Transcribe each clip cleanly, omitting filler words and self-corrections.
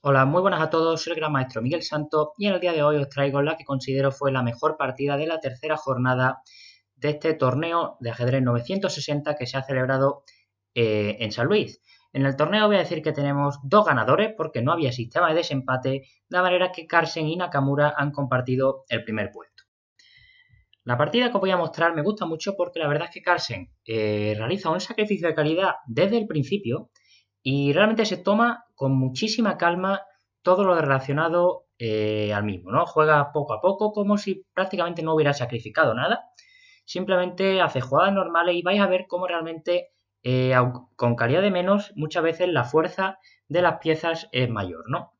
Hola, muy buenas a todos, soy el gran maestro Miguel Santos y en el día de hoy os traigo la que considero fue la mejor partida de la tercera jornada de este torneo de ajedrez 960 que se ha celebrado en San Luis. En el torneo voy a decir que tenemos dos ganadores porque no había sistema de desempate, de manera que Carlsen y Nakamura han compartido el primer puesto. La partida que os voy a mostrar me gusta mucho porque la verdad es que Carlsen realiza un sacrificio de calidad desde el principio y realmente se toma con muchísima calma todo lo relacionado al mismo, ¿no? Juega poco a poco como si prácticamente no hubiera sacrificado nada. Simplemente hace jugadas normales y vais a ver cómo realmente con calidad de menos muchas veces la fuerza de las piezas es mayor, ¿no?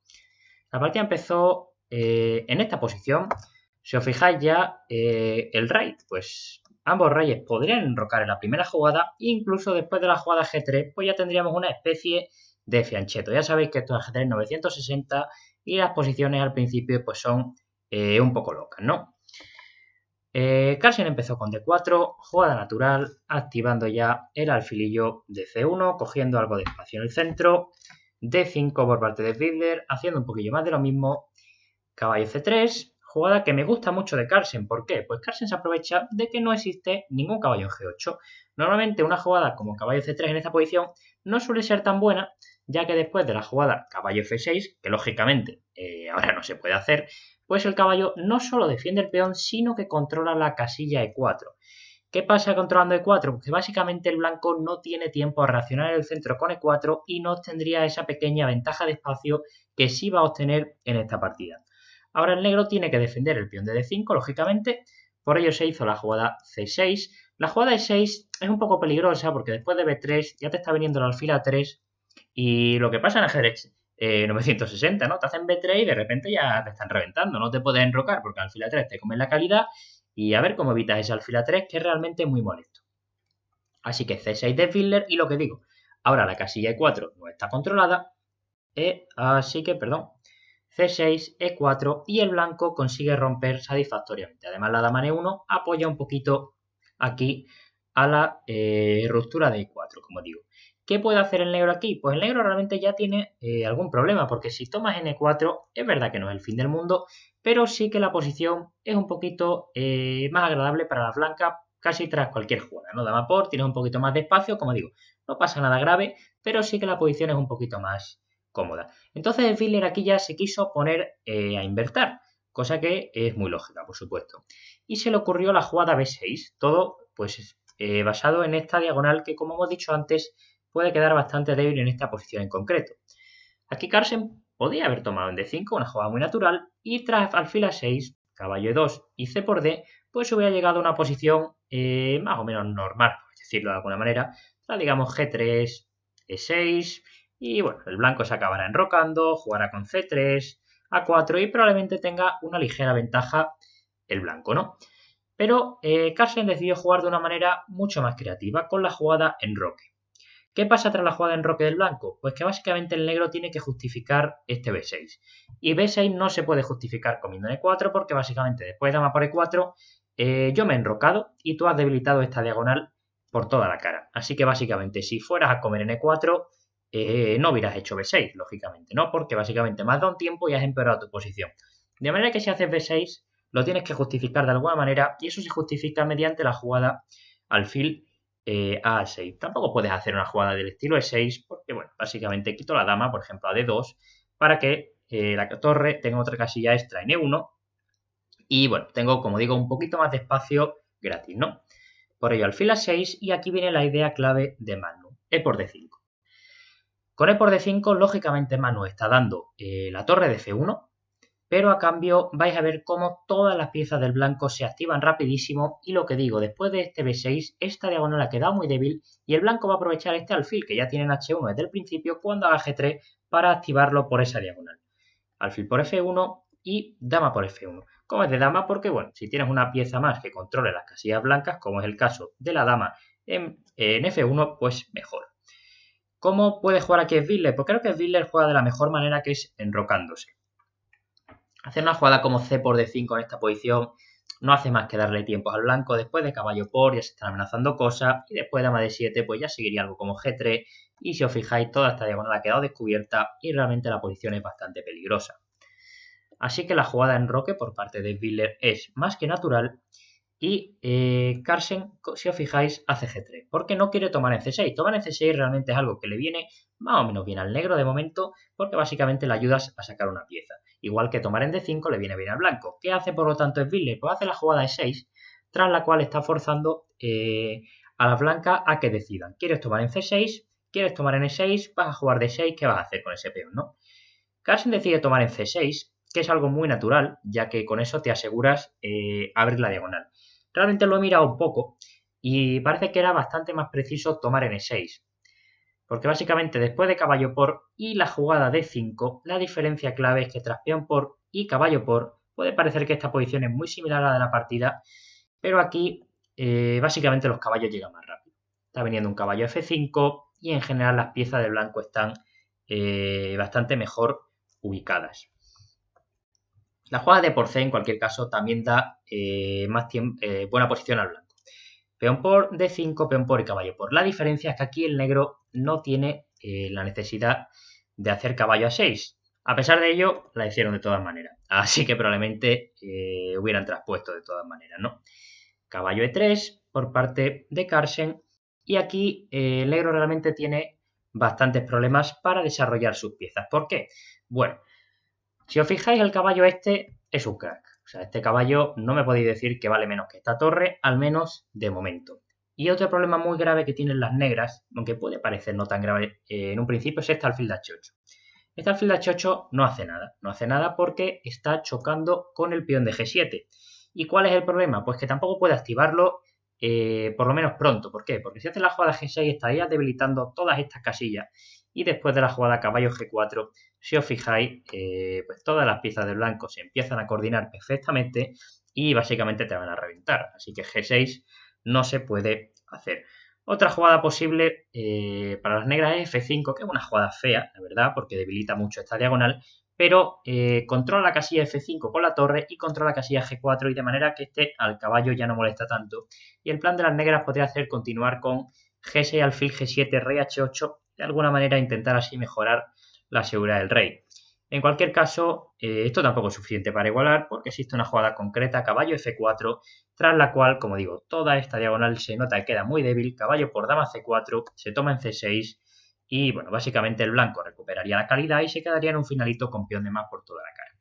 La partida empezó en esta posición. Si os fijáis ya, el rey, pues ambos reyes podrían enrocar en la primera jugada e incluso después de la jugada G3, pues ya tendríamos una especie de fianchetto. Ya sabéis que esto es ajedrez 960 y las posiciones al principio pues son un poco locas, ¿no? Carlsen empezó con D4, jugada natural, activando ya el alfilillo de C1, cogiendo algo de espacio en el centro, D5 por parte de Fiedler, haciendo un poquillo más de lo mismo, caballo C3, jugada que me gusta mucho de Carlsen. ¿Por qué? Pues Carlsen se aprovecha de que no existe ningún caballo en G8. Normalmente una jugada como caballo C3 en esta posición no suele ser tan buena, ya que después de la jugada caballo F6, que lógicamente ahora no se puede hacer, pues el caballo no solo defiende el peón, sino que controla la casilla E4. ¿Qué pasa controlando E4? Porque básicamente el blanco no tiene tiempo a reaccionar en el centro con E4 y no tendría esa pequeña ventaja de espacio que sí va a obtener en esta partida. Ahora el negro tiene que defender el peón de D5, lógicamente, por ello se hizo la jugada C6. La jugada E6 es un poco peligrosa porque después de B3 ya te está viniendo el alfil A3 y lo que pasa en ajedrez 960, ¿no? Te hacen B3 y de repente ya te están reventando, no te puedes enrocar porque el alfil A3 te comen la calidad y a ver cómo evitas ese alfil A3 que es realmente muy molesto. Así que C6 de Fiedler y lo que digo, ahora la casilla E4 no está controlada, así que, perdón, C6, E4 y el blanco consigue romper satisfactoriamente. Además la dama N1 apoya un poquito aquí a la ruptura de E4, como digo. ¿Qué puede hacer el negro aquí? Pues el negro realmente ya tiene algún problema, porque si tomas N4 es verdad que no es el fin del mundo, pero sí que la posición es un poquito más agradable para la blanca casi tras cualquier jugada, ¿no? Dama por, tienes un poquito más de espacio, como digo, no pasa nada grave, pero sí que la posición es un poquito más cómoda. Entonces el Fiedler aquí ya se quiso poner a invertir, cosa que es muy lógica, por supuesto. Y se le ocurrió la jugada B6, todo pues basado en esta diagonal que, como hemos dicho antes, puede quedar bastante débil en esta posición en concreto. Aquí Carlsen podía haber tomado en D5, una jugada muy natural, y tras alfil A6, caballo E2 y C por D, pues hubiera llegado a una posición más o menos normal, por decirlo de alguna manera, digamos G3, E6, y bueno, el blanco se acabará enrocando, jugará con C3, A4 y probablemente tenga una ligera ventaja el blanco, ¿no? Pero Carlsen decidió jugar de una manera mucho más creativa, con la jugada enroque. ¿Qué pasa tras la jugada enroque del blanco? Pues que básicamente el negro tiene que justificar este B6. Y B6 no se puede justificar comiendo en E4 porque básicamente después de dama por E4 yo me he enrocado y tú has debilitado esta diagonal por toda la cara. Así que básicamente si fueras a comer en E4 no hubieras hecho B6, lógicamente, ¿no? Porque básicamente más da un tiempo y has empeorado tu posición. De manera que si haces B6 lo tienes que justificar de alguna manera y eso se justifica mediante la jugada alfil a 6. Tampoco puedes hacer una jugada del estilo E6 porque, bueno, básicamente quito la dama, por ejemplo, a D2 para que la torre tenga otra casilla extra en E1 y, bueno, tengo, como digo, un poquito más de espacio gratis, ¿no? Por ello, alfil a 6 y aquí viene la idea clave de Manu, E por D5. Con E por D5, lógicamente Manu está dando la torre de F1, pero a cambio vais a ver cómo todas las piezas del blanco se activan rapidísimo y lo que digo, después de este B6, esta diagonal ha quedado muy débil y el blanco va a aprovechar este alfil que ya tiene en H1 desde el principio cuando haga G3 para activarlo por esa diagonal. Alfil por F1 y dama por F1. ¿Cómo es de dama? Porque bueno, si tienes una pieza más que controle las casillas blancas, como es el caso de la dama en F1, pues mejor. ¿Cómo puede jugar aquí Fiedler? Pues creo que Fiedler juega de la mejor manera, que es enrocándose. Hacer una jugada como C por D5 en esta posición no hace más que darle tiempo al blanco. Después de caballo por ya se están amenazando cosas y después de dama D7 pues ya seguiría algo como G3 y si os fijáis toda esta diagonal ha quedado descubierta y realmente la posición es bastante peligrosa. Así que la jugada en roque por parte de Willer es más que natural y Carlsen, si os fijáis, hace G3 porque no quiere tomar en C6. Tomar en C6 realmente es algo que le viene más o menos bien al negro de momento porque básicamente le ayudas a sacar una pieza. Igual que tomar en D5 le viene bien al blanco. ¿Qué hace por lo tanto Willer? Pues hace la jugada de 6 tras la cual está forzando a las blancas a que decidan. ¿Quieres tomar en C6? ¿Quieres tomar en E6? ¿Vas a jugar D6? ¿Qué vas a hacer con ese peón, no? Carlsen decide tomar en C6, que es algo muy natural, ya que con eso te aseguras abrir la diagonal. Realmente lo he mirado un poco y parece que era bastante más preciso tomar en E6. Porque básicamente después de caballo por y la jugada de 5, la diferencia clave es que tras peón por y caballo por, puede parecer que esta posición es muy similar a la de la partida, pero aquí básicamente los caballos llegan más rápido. Está viniendo un caballo F5 y en general las piezas de blanco están bastante mejor ubicadas. La jugada de por C en cualquier caso también da buena posición al blanco. Peón por D5, peón por y caballo por. La diferencia es que aquí el negro no tiene la necesidad de hacer caballo a 6. A pesar de ello, la hicieron de todas maneras. Así que probablemente hubieran traspuesto de todas maneras, ¿no? Caballo E3 por parte de Carlsen. Y aquí el negro realmente tiene bastantes problemas para desarrollar sus piezas. ¿Por qué? Bueno, si os fijáis, el caballo este es un crack. O sea, este caballo no me podéis decir que vale menos que esta torre, al menos de momento. Y otro problema muy grave que tienen las negras, aunque puede parecer no tan grave en un principio, es este alfil de H8. Este alfil de H8 no hace nada. No hace nada porque está chocando con el peón de G7. ¿Y cuál es el problema? Pues que tampoco puede activarlo por lo menos pronto. ¿Por qué? Porque si hace la jugada G6 estaría debilitando todas estas casillas y después de la jugada caballo G4, si os fijáis, pues todas las piezas de blanco se empiezan a coordinar perfectamente y básicamente te van a reventar. Así que G6 no se puede hacer. Otra jugada posible para las negras es F5, que es una jugada fea, la verdad, porque debilita mucho esta diagonal, pero controla la casilla F5 con la torre y controla la casilla G4 y de manera que este al caballo ya no molesta tanto. Y el plan de las negras podría ser continuar con G6, alfil G7, rey H8, de alguna manera intentar así mejorar la seguridad del rey. En cualquier caso, esto tampoco es suficiente para igualar porque existe una jugada concreta, caballo F4, tras la cual, como digo, toda esta diagonal se nota que queda muy débil, caballo por dama C4, se toma en C6 y, bueno, básicamente el blanco recuperaría la calidad y se quedaría en un finalito con peón de más por toda la cara.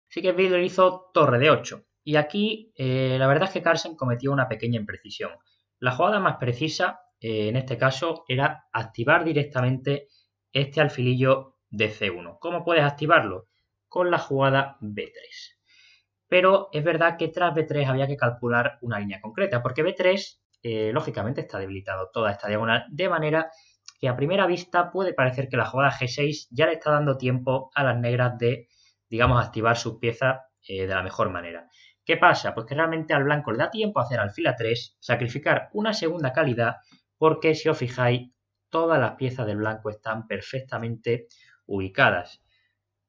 Así que Willer hizo torre de 8 y aquí la verdad es que Carlsen cometió una pequeña imprecisión. La jugada más precisa en este caso era activar directamente este alfilillo de C1. ¿Cómo puedes activarlo? Con la jugada B3. Pero es verdad que tras B3 había que calcular una línea concreta, porque B3 lógicamente está debilitado toda esta diagonal, de manera que a primera vista puede parecer que la jugada G6 ya le está dando tiempo a las negras de, digamos, activar sus piezas de la mejor manera. ¿Qué pasa? Pues que realmente al blanco le da tiempo a hacer alfil A3, sacrificar una segunda calidad, porque si os fijáis, todas las piezas del blanco están perfectamente ubicadas.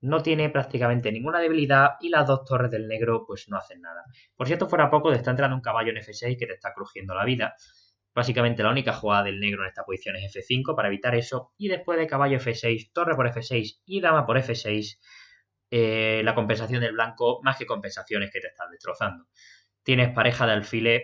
No tiene prácticamente ninguna debilidad y las dos torres del negro pues no hacen nada. Por si esto fuera poco, te está entrando un caballo en F6 que te está crujiendo la vida. Básicamente la única jugada del negro en esta posición es F5 para evitar eso. Y después de caballo F6, torre por F6 y dama por F6, la compensación del blanco, más que compensaciones que te están destrozando. Tienes pareja de alfiles,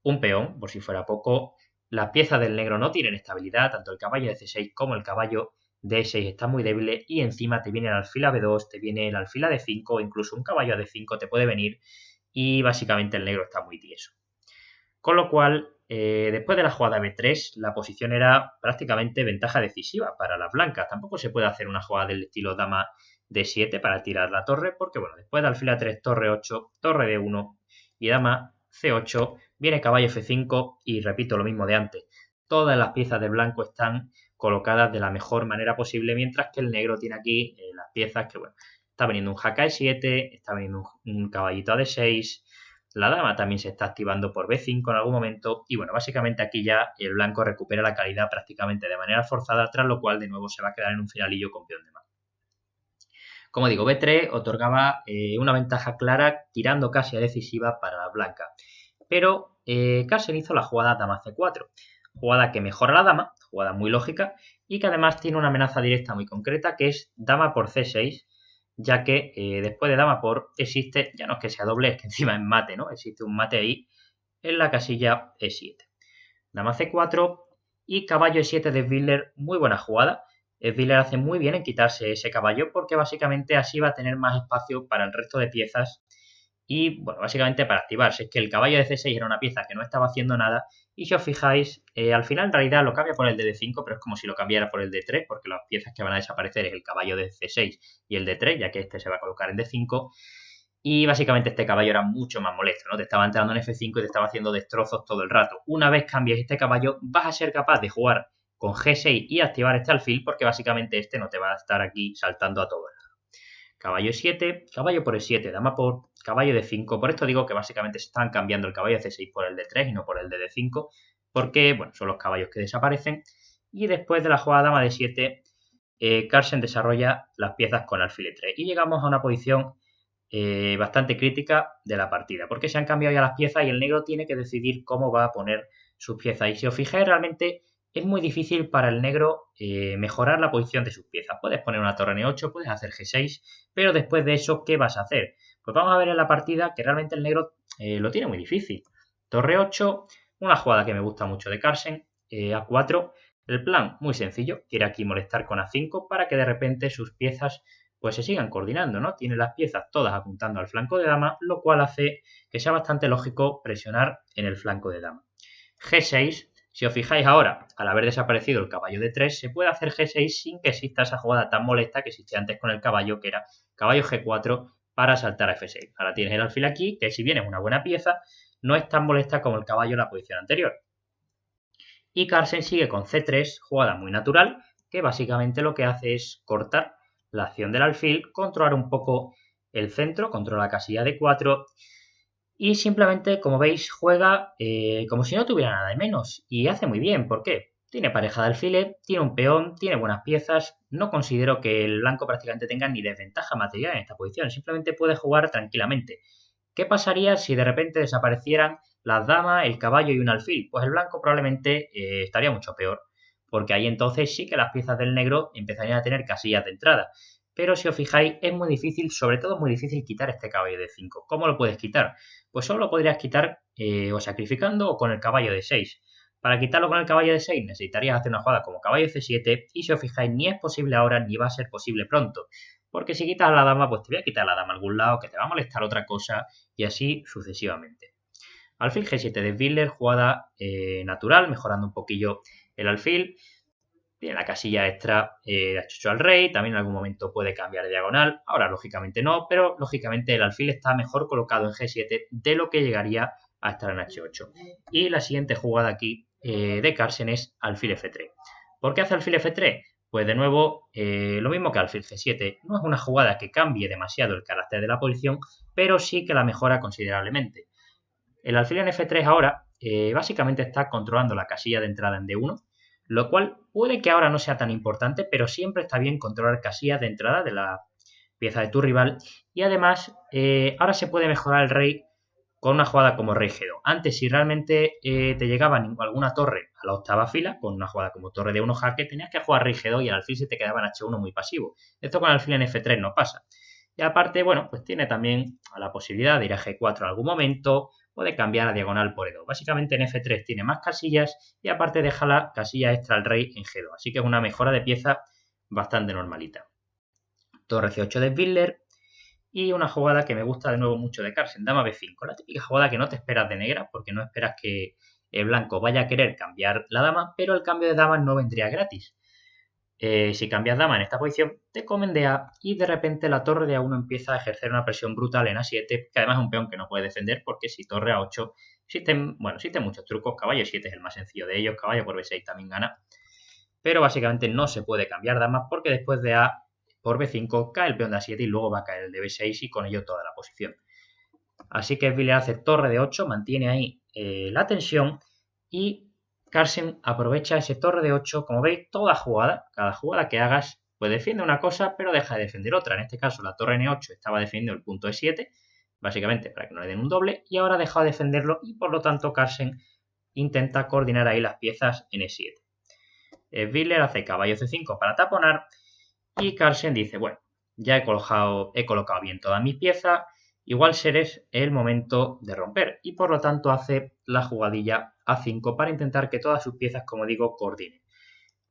un peón, por si fuera poco. Las piezas del negro no tienen estabilidad, tanto el caballo de C6 como el caballo de E6 están muy débiles y encima te viene el alfil a B2, te viene el alfil a D5 o incluso un caballo a D5 te puede venir y básicamente el negro está muy tieso. Con lo cual, después de la jugada B3, la posición era prácticamente ventaja decisiva para las blancas. Tampoco se puede hacer una jugada del estilo dama D7 para tirar la torre, porque bueno, después de alfil A3, torre 8, torre D1 y dama C8, viene caballo F5 y repito lo mismo de antes. Todas las piezas de blanco están colocadas de la mejor manera posible, mientras que el negro tiene aquí las piezas que, bueno, está veniendo un jaque A7, está veniendo un caballito a D6, la dama también se está activando por B5 en algún momento y bueno, básicamente aquí ya el blanco recupera la calidad prácticamente de manera forzada, tras lo cual de nuevo se va a quedar en un finalillo con peón de más. Como digo, B3 otorgaba una ventaja clara tirando casi a decisiva para la blanca, pero Carlsen hizo la jugada dama C4. jugada que mejora la dama, jugada muy lógica, y que además tiene una amenaza directa muy concreta, que es dama por c6, ya que después de dama por existe, ya no es que sea doble, es que encima es mate, ¿no? Existe un mate ahí en la casilla e7. Dama c4 y caballo e7 de Spiller, muy buena jugada. Spiller hace muy bien en quitarse ese caballo porque básicamente así va a tener más espacio para el resto de piezas y, bueno, básicamente para activarse. Es que el caballo de c6 era una pieza que no estaba haciendo nada y si os fijáis, al final en realidad lo cambia por el de d5, pero es como si lo cambiara por el de 3 porque las piezas que van a desaparecer es el caballo de c6 y el de 3, ya que este se va a colocar en d5. Y básicamente este caballo era mucho más molesto, ¿no? Te estaba entrando en F5 y te estaba haciendo destrozos todo el rato. Una vez cambies este caballo, vas a ser capaz de jugar con G6 y activar este alfil, porque básicamente este no te va a estar aquí saltando a todo el lado. Caballo E7, caballo por E7, dama por caballo de 5. Por esto digo que básicamente se están cambiando el caballo de C6 por el de 3 y no por el de D5, porque, bueno, son los caballos que desaparecen. Y después de la jugada dama de 7, Carlsen desarrolla las piezas con alfil E3. Y llegamos a una posición bastante crítica de la partida, porque se han cambiado ya las piezas y el negro tiene que decidir cómo va a poner sus piezas. Y si os fijáis, realmente es muy difícil para el negro mejorar la posición de sus piezas. Puedes poner una torre N8, puedes hacer G6, pero después de eso, ¿qué vas a hacer? Pues vamos a ver en la partida que realmente el negro lo tiene muy difícil. Torre 8, una jugada que me gusta mucho de Carlsen, A4. El plan, muy sencillo, quiere aquí molestar con A5 para que de repente sus piezas pues se sigan coordinando, ¿no? Tiene las piezas todas apuntando al flanco de dama, lo cual hace que sea bastante lógico presionar en el flanco de dama. G6, si os fijáis ahora, al haber desaparecido el caballo de 3, se puede hacer G6 sin que exista esa jugada tan molesta que existía antes con el caballo, que era caballo G4 para saltar a F6. Ahora tienes el alfil aquí, que si bien es una buena pieza, no es tan molesta como el caballo en la posición anterior. Y Carlsen sigue con C3, jugada muy natural, que básicamente lo que hace es cortar la acción del alfil, controlar un poco el centro, controla la casilla de 4 y simplemente, como veis, juega como si no tuviera nada de menos y hace muy bien. ¿Por qué? Tiene pareja de alfiles, tiene un peón, tiene buenas piezas. No considero que el blanco prácticamente tenga ni desventaja material en esta posición, simplemente puede jugar tranquilamente. ¿Qué pasaría si de repente desaparecieran las damas, el caballo y un alfil? Pues el blanco probablemente estaría mucho peor, porque ahí entonces sí que las piezas del negro empezarían a tener casillas de entrada. Pero si os fijáis, es muy difícil, sobre todo muy difícil quitar este caballo de 5. ¿Cómo lo puedes quitar? Pues solo lo podrías quitar o sacrificando o con el caballo de 6. Para quitarlo con el caballo de 6 necesitarías hacer una jugada como caballo C7 y si os fijáis ni es posible ahora ni va a ser posible pronto. Porque si quitas a la dama, pues te voy a quitar a la dama a algún lado, que te va a molestar otra cosa y así sucesivamente. Alfil G7 de Spiller, jugada natural, mejorando un poquillo el alfil. Tiene la casilla extra de achucho al rey, también en algún momento puede cambiar de diagonal. Ahora, lógicamente no, pero lógicamente el alfil está mejor colocado en G7 de lo que llegaría a estar en H8. Y la siguiente jugada aquí de Carlsen es alfil F3. ¿Por qué hace alfil F3? Pues de nuevo, lo mismo que alfil G7. No es una jugada que cambie demasiado el carácter de la posición, pero sí que la mejora considerablemente. El alfil en F3 ahora básicamente está controlando la casilla de entrada en D1, lo cual puede que ahora no sea tan importante, pero siempre está bien controlar casillas de entrada de la pieza de tu rival. Y además, ahora se puede mejorar el rey con una jugada como rey G2. Antes, si realmente te llegaba alguna torre a la octava fila, con una jugada como torre de 1 jaque, tenías que jugar rey G2 y el alfil se te quedaba en H1 muy pasivo. Esto con el alfil en F3 no pasa. Y aparte, bueno, pues tiene también la posibilidad de ir a G4 en algún momento o de cambiar a diagonal por E2. Básicamente en F3 tiene más casillas y aparte deja la casilla extra al rey en G2. Así que es una mejora de pieza bastante normalita. Torre C8 de Spiller y una jugada que me gusta de nuevo mucho de Carlsen, dama B5. La típica jugada que no te esperas de negra porque no esperas que el blanco vaya a querer cambiar la dama, pero el cambio de dama no vendría gratis. Si cambias dama en esta posición, te comen de A y de repente la torre de A1 empieza a ejercer una presión brutal en A7, que además es un peón que no puede defender porque si torre A8 existen muchos trucos, caballo 7 es el más sencillo de ellos, caballo por B6 también gana, pero básicamente no se puede cambiar dama porque después de A por B5 cae el peón de A7 y luego va a caer el de B6 y con ello toda la posición. Así que Spiller hace torre de 8, mantiene ahí la tensión y Carlsen aprovecha ese torre de 8, como veis, cada jugada que hagas, pues defiende una cosa, pero deja de defender otra. En este caso, la torre N8 estaba defendiendo el punto E7, básicamente para que no le den un doble, y ahora ha dejado de defenderlo y por lo tanto Carlsen intenta coordinar ahí las piezas en E7. Spiller hace caballo C5 para taponar y Carlsen dice, bueno, ya he colocado bien todas mis piezas, igual es el momento de romper y por lo tanto hace la jugadilla A5 para intentar que todas sus piezas, como digo, coordinen.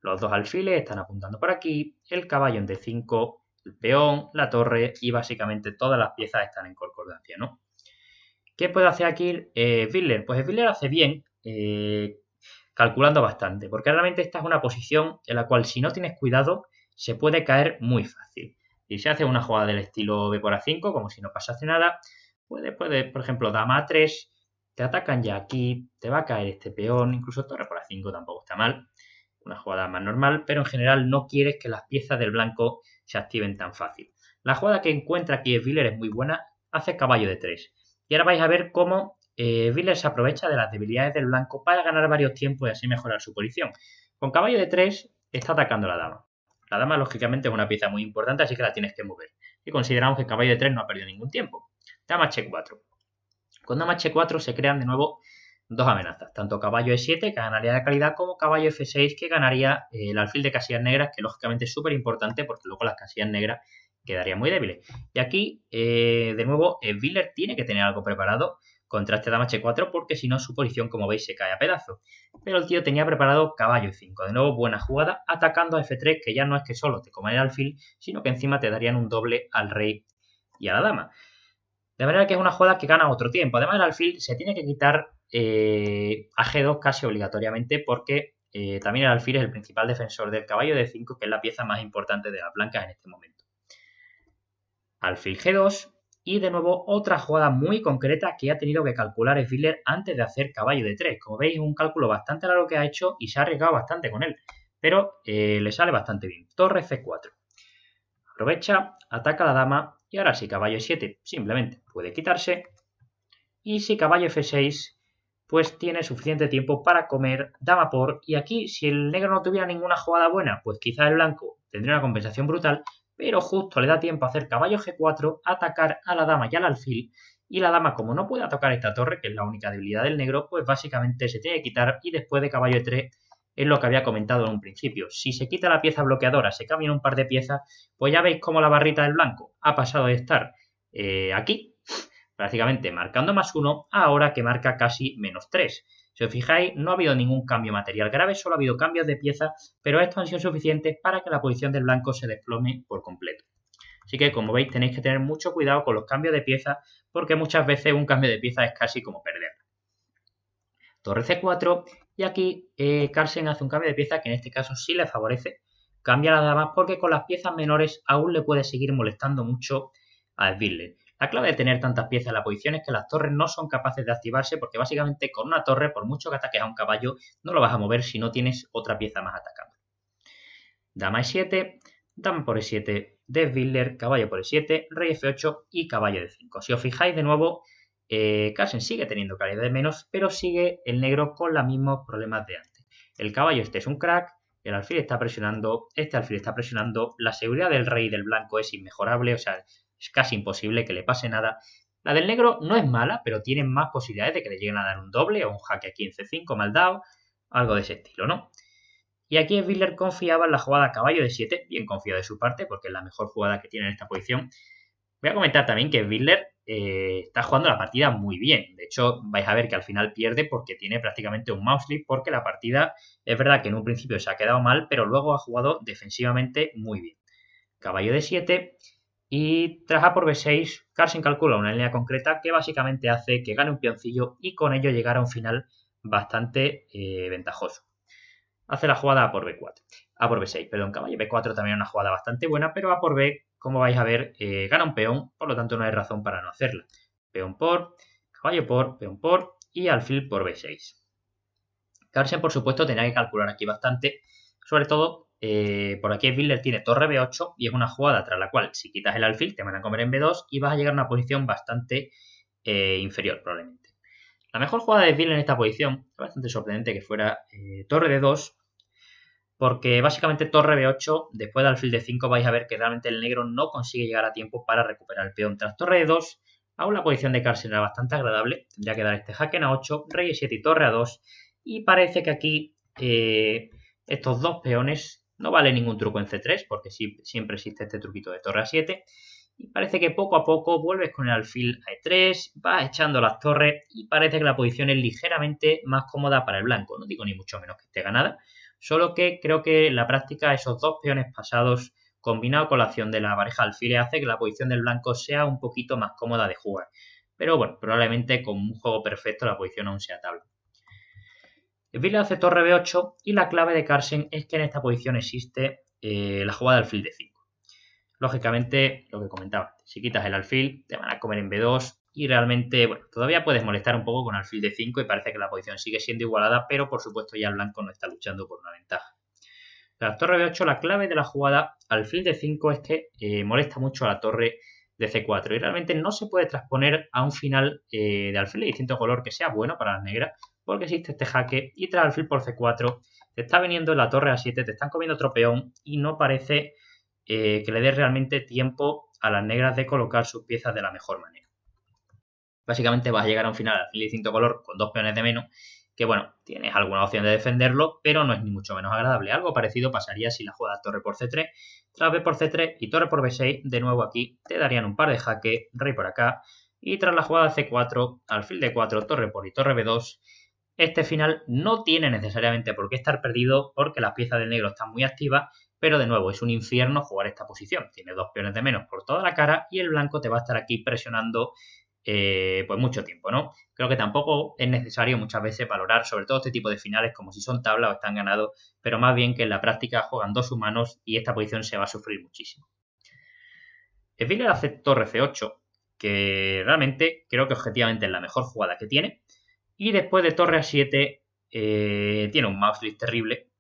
Los dos alfiles están apuntando por aquí, el caballo en D5, el peón, la torre y básicamente todas las piezas están en concordancia, ¿no? ¿Qué puede hacer aquí Spiller? Pues Spiller hace bien calculando bastante, porque realmente esta es una posición en la cual si no tienes cuidado se puede caer muy fácil. Y si hace una jugada del estilo B por A5, como si no pasase nada, puede, por ejemplo, dama A3, te atacan ya aquí, te va a caer este peón, incluso torre por A5 tampoco está mal, una jugada más normal, pero en general no quieres que las piezas del blanco se activen tan fácil. La jugada que encuentra aquí Spiller es muy buena, hace caballo de 3. Y ahora vais a ver cómo Spiller se aprovecha de las debilidades del blanco para ganar varios tiempos y así mejorar su posición. Con caballo de 3 está atacando a la dama. La dama, lógicamente, es una pieza muy importante, así que la tienes que mover. Y consideramos que caballo de 3 no ha perdido ningún tiempo. Dama H4. Con dama H4 se crean de nuevo dos amenazas, tanto caballo E7, que ganaría de calidad, como caballo F6, que ganaría el alfil de casillas negras, que lógicamente es súper importante porque luego las casillas negras quedarían muy débiles. Y aquí, de nuevo, Spiller tiene que tener algo preparado contra este dama H4, porque si no su posición, como veis, se cae a pedazos. Pero el tío tenía preparado caballo E5. De nuevo, buena jugada, atacando a F3, que ya no es que solo te coman el alfil, sino que encima te darían un doble al rey y a la dama. De manera que es una jugada que gana otro tiempo. Además, el alfil se tiene que quitar a G2 casi obligatoriamente porque también el alfil es el principal defensor del caballo de 5, que es la pieza más importante de las blancas en este momento. Alfil G2 y de nuevo otra jugada muy concreta que ha tenido que calcular Spiller antes de hacer caballo de 3. Como veis, un cálculo bastante largo que ha hecho y se ha arriesgado bastante con él, pero le sale bastante bien. Torre C4. Aprovecha, ataca a la dama y ahora si caballo E7 simplemente puede quitarse. Y si caballo F6, pues tiene suficiente tiempo para comer dama por. Y aquí, si el negro no tuviera ninguna jugada buena, pues quizá el blanco tendría una compensación brutal, pero justo le da tiempo a hacer caballo G4, atacar a la dama y al alfil. Y la dama, como no puede atacar esta torre, que es la única debilidad del negro, pues básicamente se tiene que quitar y después de caballo E3 es lo que había comentado en un principio. Si se quita la pieza bloqueadora, se cambian un par de piezas, pues ya veis cómo la barrita del blanco ha pasado de estar aquí, prácticamente marcando +1, a ahora que marca casi -3. Si os fijáis, no ha habido ningún cambio material grave, solo ha habido cambios de pieza, pero estos han sido suficientes para que la posición del blanco se desplome por completo. Así que, como veis, tenéis que tener mucho cuidado con los cambios de pieza, porque muchas veces un cambio de pieza es casi como perder. Torre C4, y aquí Carlsen hace un cambio de pieza que en este caso sí le favorece. Cambia la dama porque con las piezas menores aún le puede seguir molestando mucho a Spiller. La clave de tener tantas piezas en la posición es que las torres no son capaces de activarse porque básicamente con una torre, por mucho que ataques a un caballo, no lo vas a mover si no tienes otra pieza más atacando. Dama E7, dama por E7 de Spiller, caballo por E7, rey F8 y caballo D5. Si os fijáis de nuevo, Carlsen sigue teniendo calidad de menos, pero sigue el negro con los mismos problemas de antes. El caballo este es un crack, el alfil está presionando, este alfil está presionando, la seguridad del rey y del blanco es inmejorable, o sea, es casi imposible que le pase nada. La del negro no es mala, pero tiene más posibilidades de que le lleguen a dar un doble o un jaque aquí en C5 mal dado, algo de ese estilo, ¿no? Y aquí Spiller confiaba en la jugada caballo de 7, bien confiado de su parte, porque es la mejor jugada que tiene en esta posición. Voy a comentar también que Spiller está jugando la partida muy bien. De hecho, vais a ver que al final pierde porque tiene prácticamente un mouse slip, porque la partida es verdad que en un principio se ha quedado mal, pero luego ha jugado defensivamente muy bien. Caballo de 7 y tras A por B6, Carlsen calcula una línea concreta que básicamente hace que gane un peoncillo y con ello llegar a un final bastante ventajoso. Hace la jugada A por B4. A por B6, perdón, caballo B4 también es una jugada bastante buena, pero A por B, como vais a ver, gana un peón, por lo tanto no hay razón para no hacerla. Peón por, caballo por, peón por y alfil por B6. Carlsen, por supuesto, tenía que calcular aquí bastante, sobre todo por aquí Spiller tiene torre B8 y es una jugada tras la cual si quitas el alfil te van a comer en B2 y vas a llegar a una posición bastante inferior probablemente. La mejor jugada de Spiller en esta posición, es bastante sorprendente que fuera torre D2, porque básicamente torre B8, después de alfil D5 vais a ver que realmente el negro no consigue llegar a tiempo para recuperar el peón. Tras torre D2, aún la posición de Carlsen era bastante agradable, tendría que dar este jaque en A8, rey E7 y torre A2, Y parece que aquí estos dos peones no vale ningún truco en C3, porque siempre existe este truquito de torre A7. Y parece que poco a poco vuelves con el alfil a E3, vas echando las torres y parece que la posición es ligeramente más cómoda para el blanco. No digo ni mucho menos que esté ganada, solo que creo que en la práctica esos dos peones pasados combinado con la acción de la pareja alfiles hace que la posición del blanco sea un poquito más cómoda de jugar. Pero bueno, probablemente con un juego perfecto la posición aún sea tabla. El hace torre B8 y la clave de Carlsen es que en esta posición existe la jugada de alfil D5. Lógicamente, lo que comentaba antes, si quitas el alfil te van a comer en B2 y realmente, bueno, todavía puedes molestar un poco con alfil D5 y parece que la posición sigue siendo igualada, pero por supuesto ya el blanco no está luchando por una ventaja. La torre B8, la clave de la jugada alfil D5 es que molesta mucho a la torre de C4 y realmente no se puede transponer a un final de alfil de distinto color que sea bueno para las negras porque existe este jaque y tras alfil por C4 te está viniendo la torre A7, te están comiendo otro peón y no parece que le dé realmente tiempo a las negras de colocar sus piezas de la mejor manera. Básicamente vas a llegar a un final alfil de distinto color con dos peones de menos que bueno, tienes alguna opción de defenderlo, pero no es ni mucho menos agradable. Algo parecido pasaría si la juegas torre por C3, tras B por C3 y torre por B6, de nuevo aquí te darían un par de jaque, rey por acá, y tras la jugada C4, alfil D4, torre por y torre B2, este final no tiene necesariamente por qué estar perdido porque las piezas del negro están muy activas, pero de nuevo es un infierno jugar esta posición. Tiene dos peones de menos por toda la cara y el blanco te va a estar aquí presionando pues mucho tiempo, ¿no? Creo que tampoco es necesario muchas veces valorar sobre todo este tipo de finales como si son tabla o están ganados, pero más bien que en la práctica juegan dos humanos y esta posición se va a sufrir muchísimo. Spiller hace torre C8, que realmente creo que objetivamente es la mejor jugada que tiene, y después de torre A7 tiene un mouse list terrible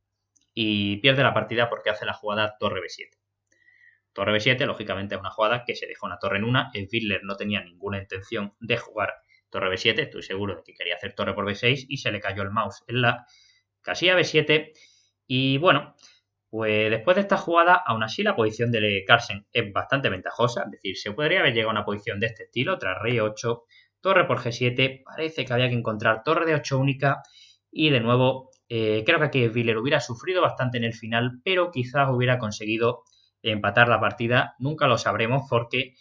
y pierde la partida porque hace la jugada torre B7. Torre B7, lógicamente, es una jugada que se deja una torre en una. El Fiedler no tenía ninguna intención de jugar torre B7. Estoy seguro de que quería hacer torre por B6 y se le cayó el mouse en la casilla B7. Y bueno, pues después de esta jugada, aún así la posición de Carlsen es bastante ventajosa. Es decir, se podría haber llegado a una posición de este estilo, tras rey 8, torre por G7. Parece que había que encontrar torre de 8 única. Y de nuevo, creo que aquí Fiedler hubiera sufrido bastante en el final, pero quizás hubiera conseguido empatar la partida. Nunca lo sabremos porque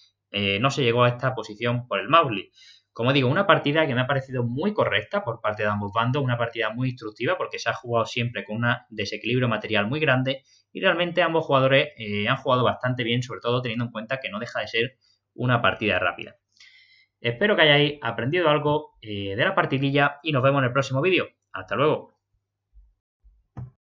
no se llegó a esta posición por el Mauley. Como digo, una partida que me ha parecido muy correcta por parte de ambos bandos, una partida muy instructiva porque se ha jugado siempre con un desequilibrio material muy grande y realmente ambos jugadores han jugado bastante bien, sobre todo teniendo en cuenta que no deja de ser una partida rápida. Espero que hayáis aprendido algo de la partidilla y nos vemos en el próximo vídeo. Hasta luego.